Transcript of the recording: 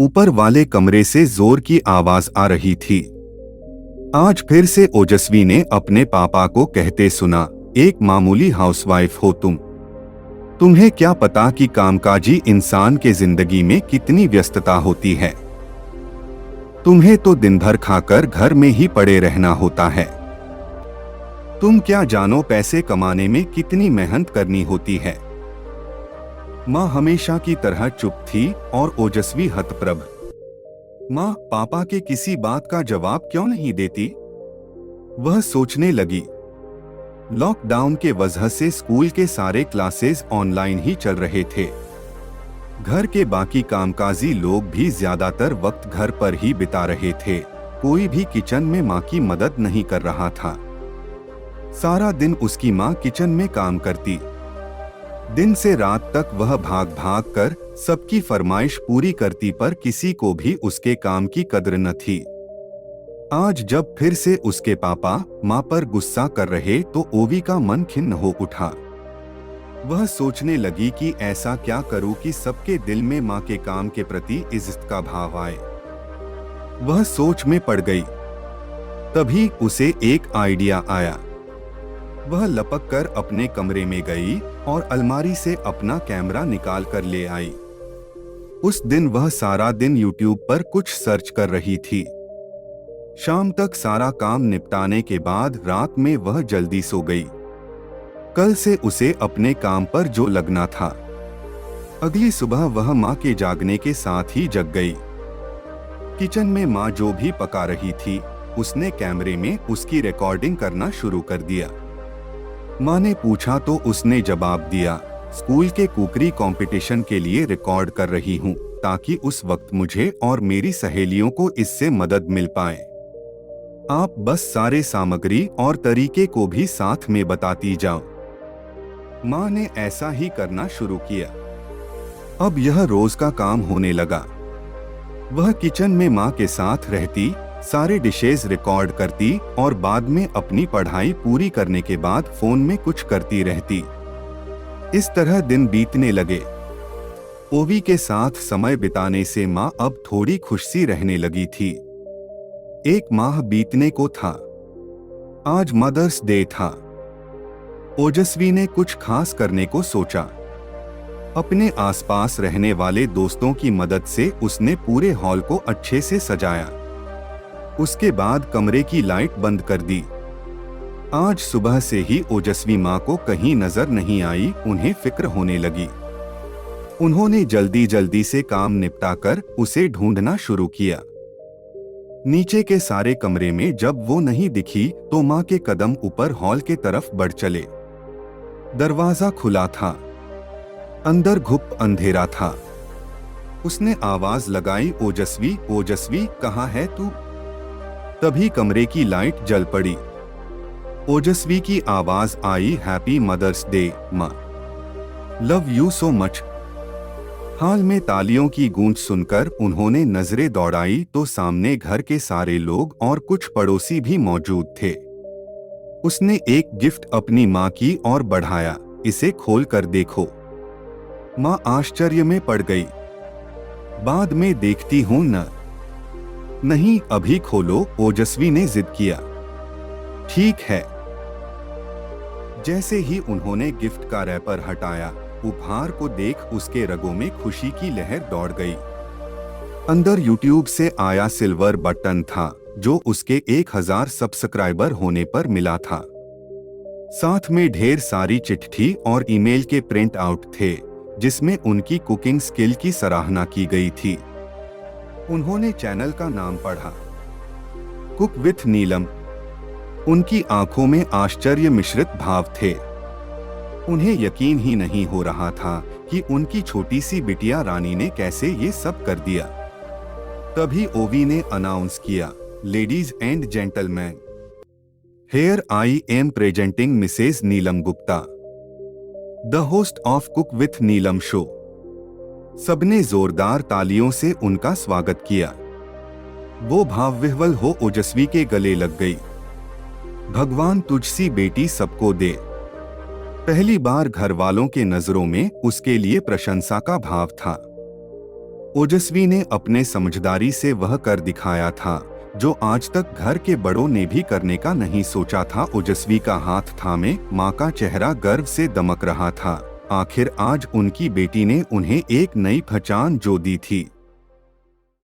ऊपर वाले कमरे से जोर की आवाज आ रही थी। आज फिर से ओजस्वी ने अपने पापा को कहते सुना, एक मामूली हाउसवाइफ हो तुम। तुम्हें क्या पता कि कामकाजी इंसान के जिंदगी में कितनी व्यस्तता होती है। तुम्हें तो दिन भर खाकर घर में ही पड़े रहना होता है। तुम क्या जानो पैसे कमाने में कितनी मेहनत करनी होती है। माँ हमेशा की तरह चुप थी और ओजस्वी हतप्रभ। माँ पापा के किसी बात का जवाब क्यों नहीं देती? वह सोचने लगी। लॉकडाउन के वजह से स्कूल के सारे क्लासेस ऑनलाइन ही चल रहे थे। घर के बाकी कामकाजी लोग भी ज्यादातर वक्त घर पर ही बिता रहे थे। कोई भी किचन में माँ की मदद नहीं कर रहा था। सारा दिन उसकी माँ किचन में काम करती। दिन से रात तक वह भाग भाग कर सबकी फरमाइश पूरी करती, पर किसी को भी उसके काम की कद्र न थी। आज जब फिर से उसके पापा माँ पर गुस्सा कर रहे तो ओवी का मन खिन्न हो उठा। वह सोचने लगी कि ऐसा क्या करूं कि सबके दिल में माँ के काम के प्रति इज्जत का भाव आए। वह सोच में पड़ गई। तभी उसे एक आइडिया आया। वह लपक कर अपने कमरे में गई और अलमारी से अपना कैमरा निकाल कर ले आई। उस दिन वह सारा दिन YouTube पर कुछ सर्च कर रही थी। शाम तक सारा काम निपटाने के बाद रात में वह जल्दी सो गई। कल से उसे अपने काम पर जो लगना था। अगली सुबह वह माँ के जागने के साथ ही जग गई। किचन में माँ जो भी पका रही थी, उसने कैमरे में उसकी रिकॉर्डिंग करना शुरू कर दिया। माँ ने पूछा तो उसने जवाब दिया, स्कूल के कुकरी कंपटीशन के लिए रिकॉर्ड कर रही हूँ ताकि उस वक्त मुझे और मेरी सहेलियों को इससे मदद मिल पाए। आप बस सारे सामग्री और तरीके को भी साथ में बताती जाओ। माँ ने ऐसा ही करना शुरू किया। अब यह रोज का काम होने लगा। वह किचन में माँ के साथ रहती, सारे डिशेज रिकॉर्ड करती और बाद में अपनी पढ़ाई पूरी करने के बाद फोन में कुछ करती रहती। इस तरह दिन बीतने लगे। ओवी के साथ समय बिताने से माँ अब थोड़ी खुश सी रहने लगी थी। एक माह बीतने को था। आज मदर्स डे था। ओजस्वी ने कुछ खास करने को सोचा। अपने आसपास रहने वाले दोस्तों की मदद से उसने पूरे हॉल को अच्छे से सजाया। उसके बाद कमरे की लाइट बंद कर दी। आज सुबह से ही ओजस्वी माँ को कहीं नजर नहीं आई। उन्हें फिक्र होने लगी। उन्होंने जल्दी जल्दी से काम निपटाकर उसे ढूंढना शुरू किया। नीचे के सारे कमरे में जब वो नहीं दिखी तो माँ के कदम ऊपर हॉल के तरफ बढ़ चले। दरवाजा खुला था। अंदर घुप अंधेरा था। उसने आवाज लगाई, ओजस्वी, ओजस्वी, कहाँ है तू? तभी कमरे की लाइट जल पड़ी। ओजस्वी की आवाज आई, हैप्पी मदर्स डे माँ, लव यू सो मच। हाल में तालियों की गूंज सुनकर उन्होंने नजरें दौड़ाई तो सामने घर के सारे लोग और कुछ पड़ोसी भी मौजूद थे। उसने एक गिफ्ट अपनी माँ की ओर बढ़ाया, इसे खोल कर देखो। माँ आश्चर्य में पड़ गई। बाद में देखती हूं न। नहीं, अभी खोलो, ओजस्वी ने जिद किया। ठीक है। जैसे ही उन्होंने गिफ्ट का रैपर हटाया, उपहार को देख उसके रगों में खुशी की लहर दौड़ गई। अंदर YouTube से आया सिल्वर बटन था जो उसके 1000 सब्सक्राइबर होने पर मिला था। साथ में ढेर सारी चिट्ठी और ईमेल के प्रिंट आउट थे जिसमें उनकी कुकिंग स्किल की सराहना की गई थी। उन्होंने चैनल का नाम पढ़ा, कुक विथ नीलम। उनकी आंखों में आश्चर्य मिश्रित भाव थे। उन्हें यकीन ही नहीं हो रहा था कि उनकी छोटी सी बिटिया रानी ने कैसे ये सब कर दिया। तभी ओवी ने अनाउंस किया, ladies and gentleman, here I am presenting Mrs Neelam Gupta, the host of cook with Neelam show. सबने जोरदार तालियों से उनका स्वागत किया। वो भावविह्वल हो ओजस्वी के गले लग गई। भगवान तुझसी बेटी सबको दे। पहली बार घर वालों के नजरों में उसके लिए प्रशंसा का भाव था। ओजस्वी ने अपने समझदारी से वह कर दिखाया था जो आज तक घर के बड़ों ने भी करने का नहीं सोचा था। ओजस्वी का हाथ थामे माँ का चेहरा गर्व से दमक रहा था। आखिर आज उनकी बेटी ने उन्हें एक नई पहचान जो दी थी।